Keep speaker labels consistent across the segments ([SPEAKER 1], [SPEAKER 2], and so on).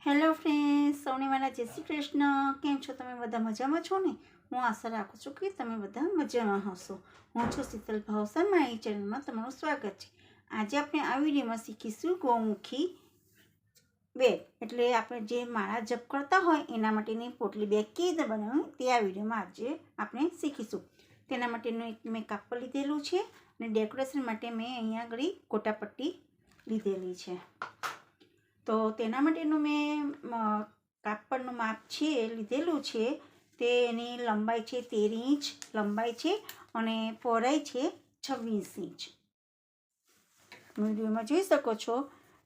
[SPEAKER 1] Hello friends, સૌને મારા જય શ્રી કૃષ્ણ. કેમ છો તમે બધા? મજામાં છો ને? હું આશા રાખું છું કે તમે બધા મજામાં હશો. હું છું શીતલ ભાવસર. મારી ચેનલમાં તમારું સ્વાગત છે. આજે આપણે આ વિડીયોમાં શીખીશું ગૌમુખી બેગ. એટલે આપણે જે માળા જપ કરતા હોય એના માટેની પોટલી બેગ કેવી રીતે બનાવવી તે આ વિડીયોમાં આજે આપણે શીખીશું. તેના માટેનું એક મેં કાપડ લીધેલું છે અને ડેકોરેશન માટે મેં અહીંયા આગળ ગોટાપટ્ટી લીધેલી છે. તો તેના માટેનું મેં કાપડનું માપ છે લીધેલું છે. તે એની લંબાઈ છે 13 ઇંચ લંબાઈ છે અને પહોળાઈ છે 26 ઇંચ. વિડીયોમાં જોઈ શકો છો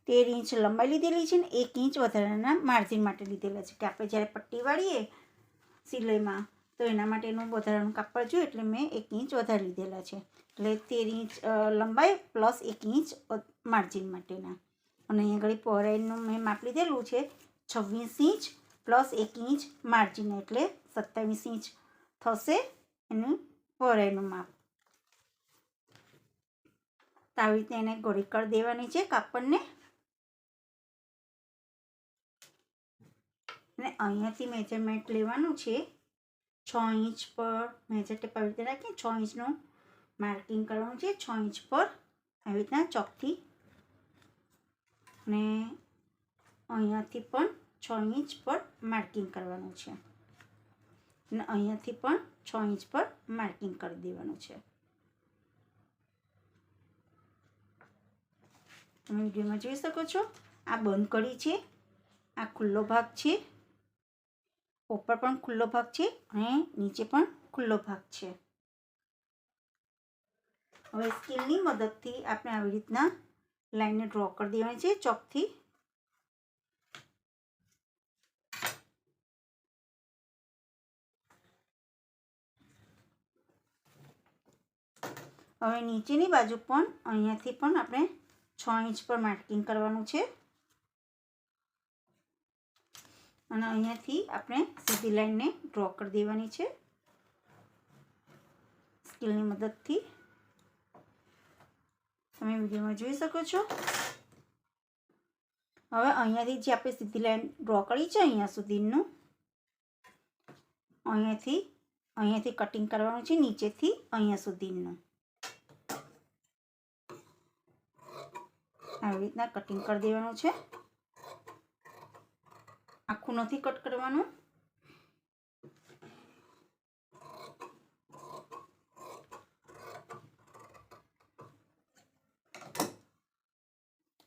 [SPEAKER 1] 13 ઇંચ લંબાઈ લીધેલી છે ને 1 ઇંચ વધારાના માર્જિન માટે લીધેલા છે કે આપણે જ્યારે પટ્ટી વાળીએ સિલાઈમાં તો એના માટેનું વધારાનું કાપડ જોઈએ એટલે મેં 1 ઇંચ વધારે લીધેલા છે. એટલે 13 ઇંચ લંબાઈ પ્લસ 1 ઇંચ માર્જિન માટેના. અને અહીંયા આગળ પહોળાઈનું મેં માપ લીધેલું છે 26 ઇંચ પ્લસ 1 ઇંચ માર્જિન એટલે 27 ઇંચ થશે એનું પહોળાઈનું માપ. તો આવી રીતે એને ગોળી કરી દેવાની છે કાપડને. અને અહીંયાથી મેજરમેન્ટ લેવાનું છે 6 ઇંચ પર મેજર ટેપ આવી રીતે રાખીને 6 ઇંચનું માર્કિંગ કરવાનું છે. 6 ઇંચ પર આવી રીતના ચોકથી અને અહીંયાથી પણ 6 ઇંચ પર માર્કિંગ કરવાનું છે અને અહીંયાથી પણ 6 ઇંચ પર માર્કિંગ કરી દેવાનું છે. તમે વિડીયોમાં જોઈ શકો છો આ બંધ કડી છે, આ ખુલ્લો ભાગ છે, ઉપર પણ ખુલ્લો ભાગ છે અને નીચે પણ ખુલ્લો ભાગ છે. હવે સ્કેલની મદદથી આપણે આવી રીતના લાઈનને ડ્રો કરી દેવાની છે ચોકથી. હવે નીચેની બાજુ પણ અહીંયાથી પણ આપણે 6 ઇંચ પર માર્કિંગ કરવાનું છે અને અહીંયાથી આપણે સીધી લાઈનને ડ્રો કરી દેવાની છે સ્કેલની મદદથી. તમે વિડીયોમાં જોઈ શકો છો. હવે અહીંયાથી જે આપણે સીધી લાઈન ડ્રો કરી છે અહીંયા સુધીનું અહીંયાથી કટિંગ કરવાનું છે નીચેથી અહીંયા સુધીનું. આવી રીતના કટિંગ કરી દેવાનું છે. આખું નથી કટ કરવાનું.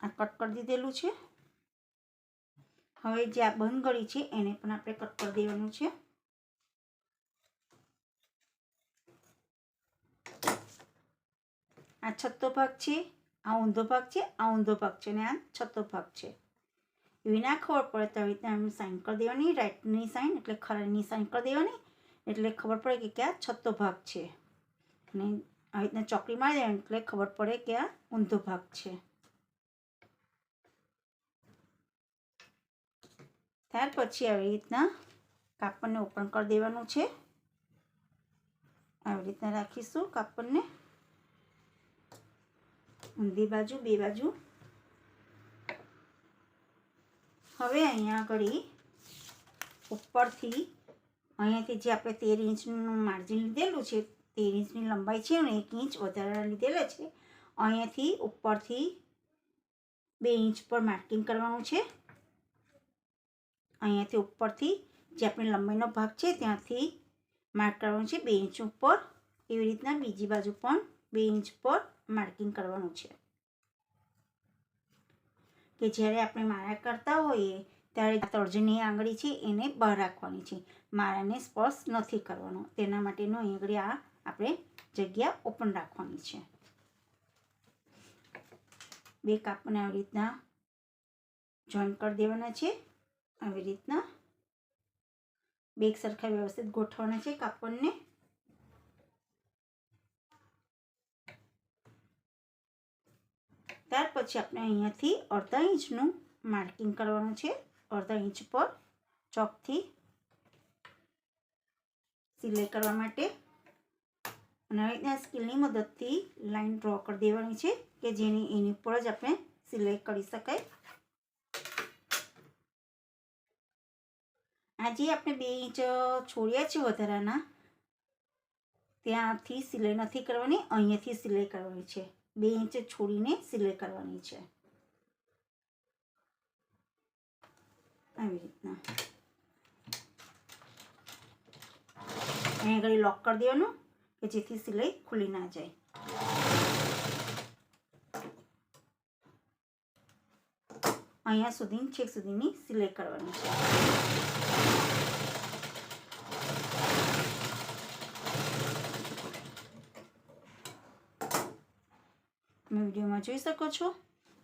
[SPEAKER 1] આ કટ કરી દીધેલું છે. હવે જે આ બંધ ગળી છે એને પણ આપણે કટ કરી દેવાનું છે. આ છતો ભાગ છે, આ ઊંધો ભાગ છે, આ ઊંધો ભાગ છે અને આ છતો ભાગ છે. એવી ના ખબર પડે તો આવી રીતના એમ સાઈન કરી દેવાની, રાઈટની સાઈન એટલે ખરાની સાઈન કરી દેવાની એટલે ખબર પડે કે આ છતો ભાગ છે. અને આવી રીતના ચોકડી મારી દેવાની એટલે ખબર પડે કે આ ઊંધો ભાગ છે. ત્યાર પછી આવી રીતના કાપડને ઓપન કરી દેવાનું છે. આવી રીતના રાખીશું કાપડને ઊંધી બાજુ બે બાજુ. હવે અહીંયા આગળ ઉપરથી અહીંયાથી જે આપણે 13 ઇંચનું માર્જિન લીધેલું છે 13 ઇંચની લંબાઈ છે અને 1 ઇંચ વધારે લીધેલા છે. અહીંયાથી ઉપરથી 2 ઇંચ પર માર્કિંગ કરવાનું છે. અહીંયાથી ઉપરથી જે આપણી લંબાઈનો ભાગ છે ત્યાંથી માર્ક કરવાનું છે 2 ઇંચ ઉપર. એવી રીતના બીજી બાજુ પણ 2 ઇંચ પર માર્કિંગ કરવાનું છે કે જ્યારે આપણે માળા કરતા હોઈએ ત્યારે તર્જની આંગળી છે એને બહાર રાખવાની છે, માળાને સ્પર્શ નથી કરવાનો. તેના માટેનું અહીં આગળ આ આપણે જગ્યા ઓપન રાખવાની છે. બે કાપને આવી રીતના જોઈન્ટ કરી દેવાના છે. આવી રીતના બે સરખા વ્યવસ્થિત ગોઠવવાના છે કાપડને. ત્યાર પછી આપણે અહીંયાથી અડધા ઇંચનું માર્કિંગ કરવાનું છે. અડધા ઇંચ પર ચોકથી સિલાઈ કરવા માટે અને આવી રીતના સ્કેલની મદદથી લાઈન ડ્રો કરી દેવાની છે કે જેની એની ઉપર જ આપણે સિલાઈ કરી શકાય. આજે આપણે 2 ઇંચ છોડ્યા છે વધારાના, ત્યાંથી સિલાઈ નથી કરવાની, અહીંયાથી સિલાઈ કરવાની છે. 2 ઇંચ છોડીને સિલાઈ કરવાની છે, આવી રીતના. અહીંયા આગળ લોક કરી દેવાનું કે જેથી સિલાઈ ખુલી ના જાય. અહીંયા સુધી છેક સુધીની સિલાઈ કરવાની છે. તમે વિડીયોમાં જોઈ શકો છો.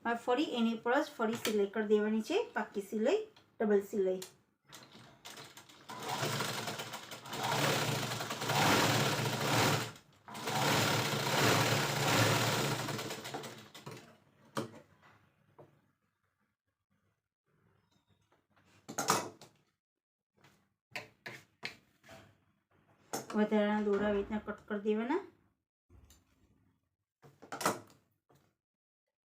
[SPEAKER 1] હવે ફરી એની પર જ ફરી સિલાઈ કરી દેવાની છે, પાકી સિલાઈ, ડબલ સિલાઈ. વધારાના દોરા આવી રીતના કટ કરી દેવાના.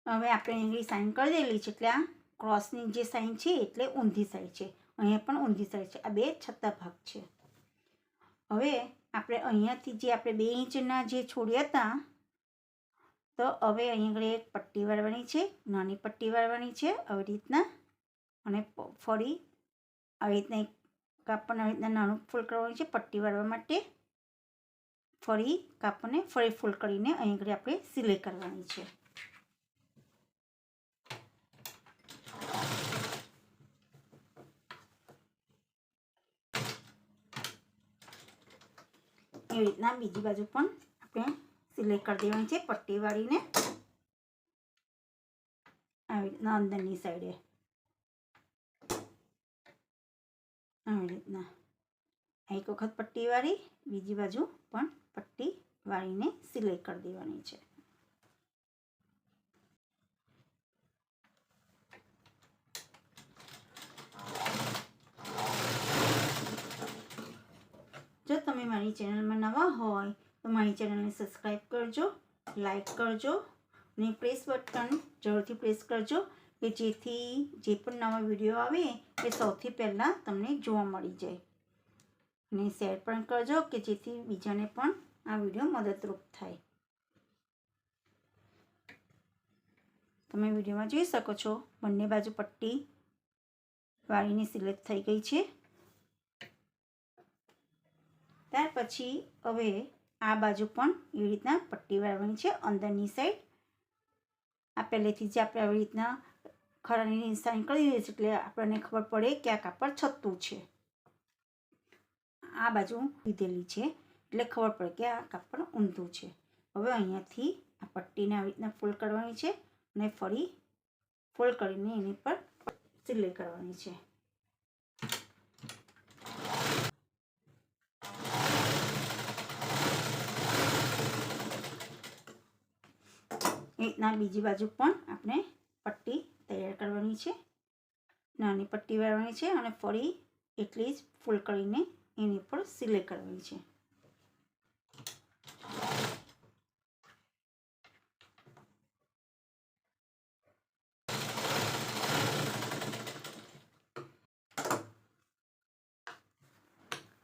[SPEAKER 1] હવે આપણે અહીં સાઈન કરી દેલી છે, એટલે આ ક્રોસની જે સાઈન છે એટલે ઊંધી સાઈડ છે, અહીંયા પણ ઊંધી સાઈડ છે. આ 2 છતાં ભાગ છે. હવે આપણે અહીંયાથી જે આપણે 2 ઇંચના જે છોડ્યા હતા, તો હવે અહીં આગળ એક પટ્ટી વાળવાની છે, નાની પટ્ટી વાળવાની છે આવી રીતના, અને ફરી આવી રીતના એક કાપડને આવી રીતના નાનું ફોલ્ડ કરવાનું છે પટ્ટી વાળવા માટે. ફરી કાપડને ફરી ફોલ્ડ કરીને અહીં આગળ આપણે સિલાઈ કરવાની છે. એવી રીતના બીજી બાજુ પણ આપણે સિલાઈ કરી દેવાની છે પટ્ટી વાળીને, આવી રીતના અંદરની સાઈડે. આવી રીતના એક વખત પટ્ટી વાળી, બીજી બાજુ પણ પટ્ટી વાળીને સિલાઈ કરી દેવાની છે. જો તમે મારી ચેનલમાં નવા હોય તો મારી ચેનલને સબસ્ક્રાઈબ કરજો, લાઈક કરજો અને પ્રેસ બટન જરૂરથી પ્રેસ કરજો કે જેથી જે પણ નવા વિડીયો આવે એ સૌથી પહેલાં તમને જોવા મળી જાય. અને શેર પણ કરજો કે જેથી બીજાને પણ આ વિડીયો મદદરૂપ થાય. તમે વિડીયોમાં જોઈ શકો છો બંને બાજુ પટ્ટી વાળીની સિલાઈ થઈ ગઈ છે. ત્યાર પછી હવે આ બાજુ પણ એવી રીતના પટ્ટી વાળવાની છે અંદરની સાઈડ. આ પહેલેથી જ આપણે આવી રીતના ખરાની નિશાની કરી દીધી છે, એટલે આપણને ખબર પડે કે આ કાપડ છતું છે. આ બાજુ લીધેલી છે એટલે ખબર પડે કે આ કાપડ ઊંધું છે. હવે અહીંયાથી આ પટ્ટીને આવી રીતના ફોલ્ડ કરવાની છે અને ફરી ફોલ્ડ કરીને એની પર સિલાઈ કરવાની છે. એ રીતના બીજી બાજુ પણ આપણે પટ્ટી તૈયાર કરવાની છે, નાની પટ્ટી વાળવાની છે અને ફરી એટલી જ ફોલ્ડ કરીને એની પર સિલાઈ કરવાની છે.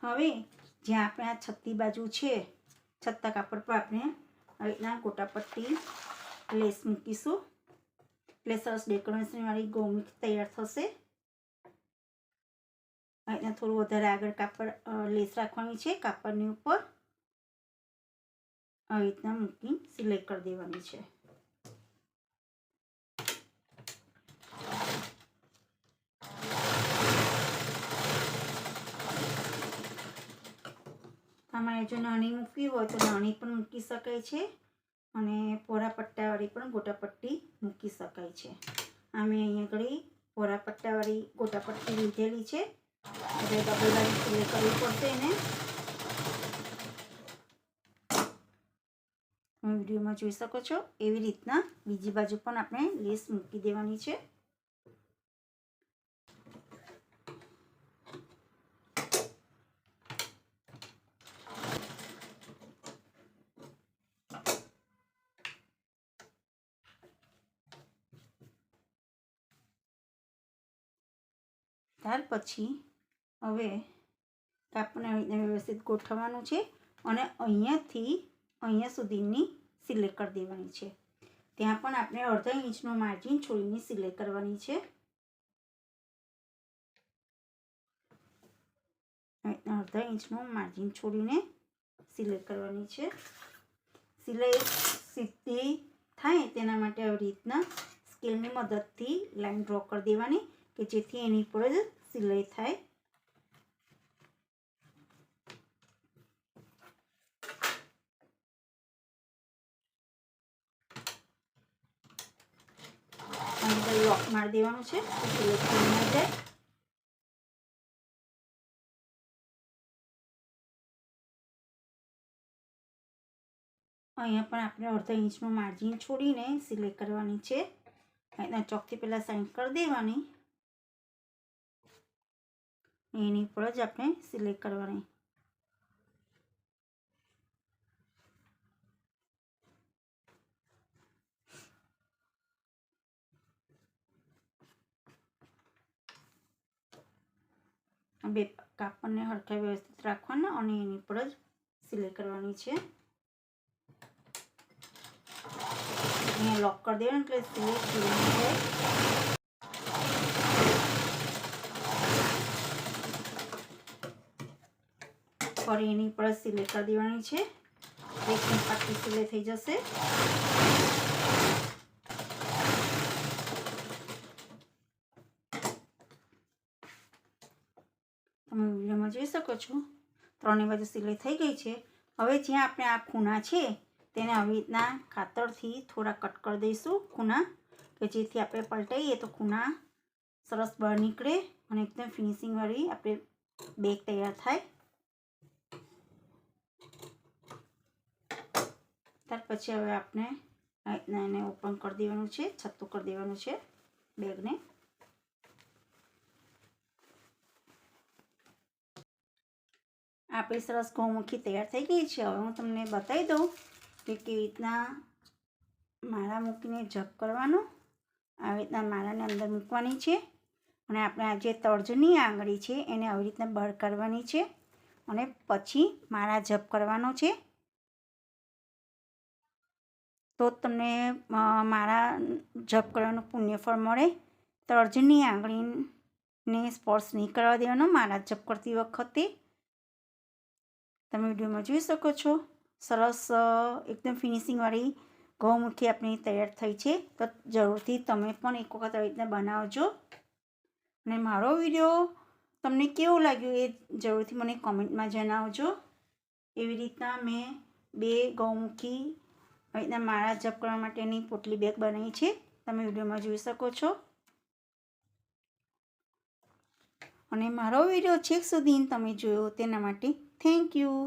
[SPEAKER 1] હવે જ્યાં આપણે આ છત્તી બાજુ છે, છત્તા કાપડ પર આપણે આવી રીતના ગોટા પટ્ટી લેસ મૂકીશું, એટલે સરસ ડેકોરેશન વાળી ગૌમુખ તૈયાર થશે. આ રીતના થોડું વધારે આગળ કાપડ લેસ રાખવાની છે, કાપડની ઉપર આવી રીતના મૂકી સિલાઈ કરી દેવાની છે. તમારે જો નાની મૂકવી હોય તો નાની પણ મૂકી શકાય છે અને પોરા પટ્ટાવાળી પણ ગોટા પટ્ટી મૂકી શકાય છે. અમે અહીંયા આગળ પોરા પટ્ટાવાળી ગોટા પટ્ટી લીધેલી છે, એટલે ડબલ વાળી સિલાઈ કરવી પડશે એને. તમે વિડીયોમાં જોઈ શકો છો એવી રીતના બીજી બાજુ પણ આપણે લેસ મૂકી દેવાની છે. ત્યાર પછી હવે કાપડને આવી રીતના વ્યવસ્થિત ગોઠવવાનું છે અને અહીંયાથી અહીંયા સુધીની સિલાઈ કરી દેવાની છે. ત્યાં પણ આપણે અડધા ઇંચનું માર્જિન છોડીને સિલાઈ કરવાની છે. અડધા ઇંચનું માર્જિન છોડીને સિલાઈ કરવાની છે. સિલાઈ સીધી થાય તેના માટે આવી રીતના સ્કેલની મદદથી લાઈન ડ્રો કરી દેવાની કે જેથી એની પર જ સિલાઈ થાય. અને લોક મારી દેવાનું છે સિલાઈ ખુલી ના જાય. અહીંયા પણ આપણે અડધા ઇંચનું માર્જિન છોડીને સિલાઈ કરવાની છે. અહીંના ચોકથી પહેલાં સાઈડ કરી દેવાની, એની ઉપર જ આપણે સિલાઈ કરવાની. બે કાપડને હરખા વ્યવસ્થિત રાખવાના અને એની ઉપર જ સિલાઈ કરવાની છે. અહીંયા લોક કરી દેવાનું એટલે સિલાઈ ખુલી ન જાય. ફરી એની ઉપર સિલાઈ કરી દેવાની છે. એકદમ પાકી સિલાઈ થઈ જશે. તમે વિડીયોમાં જોઈ શકો છો ત્રણેય બાજુ સિલાઈ થઈ ગઈ છે. હવે જ્યાં આપણે આ ખૂણા છે તેને આવી રીતના કાતરથી થોડા કટ કરી દઈશું ખૂણા, કે જેથી આપણે પલટાઈએ તો ખૂણા સરસ બહાર નીકળે અને એકદમ ફિનિશિંગવાળી આપણે બેગ તૈયાર થાય. ત્યાર પછી હવે આપણે આ રીતના એને ઓપન કરી દેવાનું છે, છતું કરી દેવાનું છે બેગને. આપણી સરસ ગૌમુખી તૈયાર થઈ ગઈ છે. હવે હું તમને બતાવી દઉં કે કેવી રીતના માળા મૂકીને જપ કરવાનો. આવી રીતના માળાને અંદર મૂકવાની છે અને આપણે આ જે તર્જની આંગળી છે એને આવી રીતના બહાર કાઢવાની છે અને પછી માળા જપ કરવાનો છે. તો તમને માળા જપ કરવાનું પુણ્યફળ મળે. તર્જની આંગળીને સ્પર્શ નહીં કરવા દેવાનો માળા જપ કરતી વખતે. તમે વિડીયોમાં જોઈ શકો છો સરસ એકદમ ફિનિશિંગવાળી ગૌમુખી આપણી તૈયાર થઈ છે. તો જરૂરથી તમે પણ એક વખત આવી રીતના બનાવજો. અને મારો વિડીયો તમને કેવો લાગ્યો એ જરૂરથી મને કોમેન્ટમાં જણાવજો. એવી રીતના મેં 2 ગૌમુખી આવી રીતના માળા જપ કરવા માટેની પોટલી બેગ બનાવી છે. તમે વિડીયોમાં જોઈ શકો છો. અને મારો વિડીયો છેક સુધી તમે જોયો તેના માટે થેન્ક યુ.